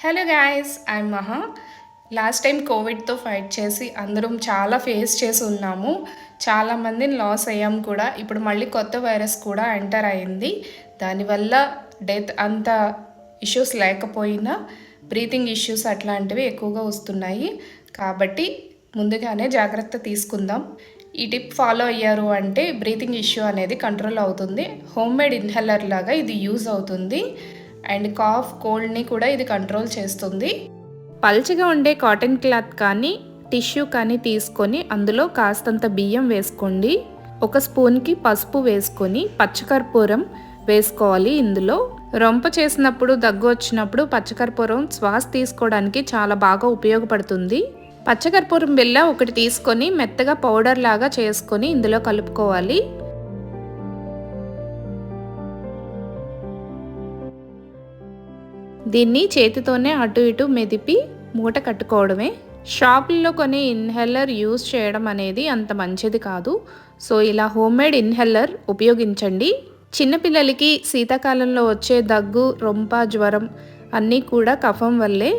Hello guys, I'm మహా. Last time కోవిడ్తో fight చేసి అందరం చాలా ఫేస్ చేసి ఉన్నాము. చాలామందిని లాస్ అయ్యాం కూడా. ఇప్పుడు మళ్ళీ కొత్త వైరస్ కూడా ఎంటర్ అయింది. దానివల్ల డెత్ అంత ఇష్యూస్ లేకపోయినా బ్రీతింగ్ ఇష్యూస్ అట్లాంటివి ఎక్కువగా వస్తున్నాయి. కాబట్టి ముందుగానే జాగ్రత్త తీసుకుందాం. ఈ టిప్ ఫాలో అయ్యారు అంటే బ్రీతింగ్ ఇష్యూ అనేది కంట్రోల్ అవుతుంది. హోమ్మేడ్ ఇన్హేలర్ లాగా ఇది యూజ్ అవుతుంది. అండ్ కాఫ్, కోల్డ్ని కూడా ఇది కంట్రోల్ చేస్తుంది. పల్చగా ఉండే కాటన్ క్లాత్ కానీ టిష్యూ కానీ తీసుకొని అందులో కాస్తంత బియ్యం వేసుకోండి. ఒక స్పూన్కి పసుపు వేసుకొని పచ్చకర్పూరం వేసుకోవాలి. ఇందులో రొంప చేసినప్పుడు, దగ్గు వచ్చినప్పుడు పచ్చకర్పూరం శ్వాస తీసుకోవడానికి చాలా బాగా ఉపయోగపడుతుంది. పచ్చకర్పూరం బిళ్ళ ఒకటి తీసుకొని మెత్తగా పౌడర్ లాగా చేసుకొని ఇందులో కలుపుకోవాలి. దీన్ని చేతితోనే అటు ఇటు మెదిపి మూట కట్టుకోవడమే. షాపుల్లో కొన్ని ఇన్హేలర్ యూజ్ చేయడం అనేది అంత మంచిది కాదు. సో ఇలా హోమ్మేడ్ ఇన్హేలర్ ఉపయోగించండి. చిన్నపిల్లలకి శీతాకాలంలో వచ్చే దగ్గు, రొంప, జ్వరం అన్నీ కూడా కఫం వల్లే.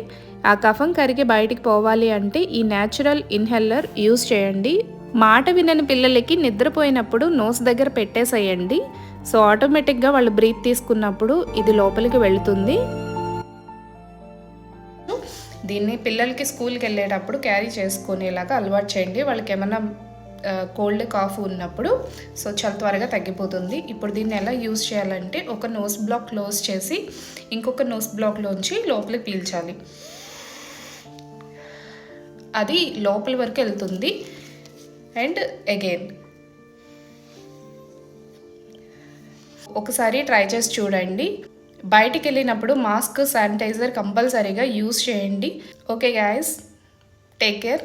ఆ కఫం కరిగి బయటికి పోవాలి అంటే ఈ న్యాచురల్ ఇన్హేలర్ యూజ్ చేయండి. మాట వినని పిల్లలకి నిద్రపోయినప్పుడు నోస్ దగ్గర పెట్టేసేయండి. సో ఆటోమేటిక్గా వాళ్ళు బ్రీత్ తీసుకున్నప్పుడు ఇది లోపలికి వెళుతుంది. దీన్ని పిల్లలకి స్కూల్కి వెళ్ళేటప్పుడు క్యారీ చేసుకునేలాగా అలవాటు చేయండి. వాళ్ళకి ఏమైనా కోల్డ్, కాఫ్ ఉన్నప్పుడు సో చాలా త్వరగా తగ్గిపోతుంది. ఇప్పుడు దీన్ని ఎలా యూజ్ చేయాలంటే ఒక నోస్ బ్లాక్ క్లోజ్ చేసి ఇంకొక నోస్ బ్లాక్లోంచి లోపలికి పీల్చాలి. అది లోపల వరకు వెళ్తుంది. అండ్ అగైన్ ఒకసారి ట్రై చేసి చూడండి. బయటికి వెళ్ళినప్పుడు మాస్క్, శానిటైజర్ కంపల్సరీగా యూజ్ చేయండి. Okay guys, take care.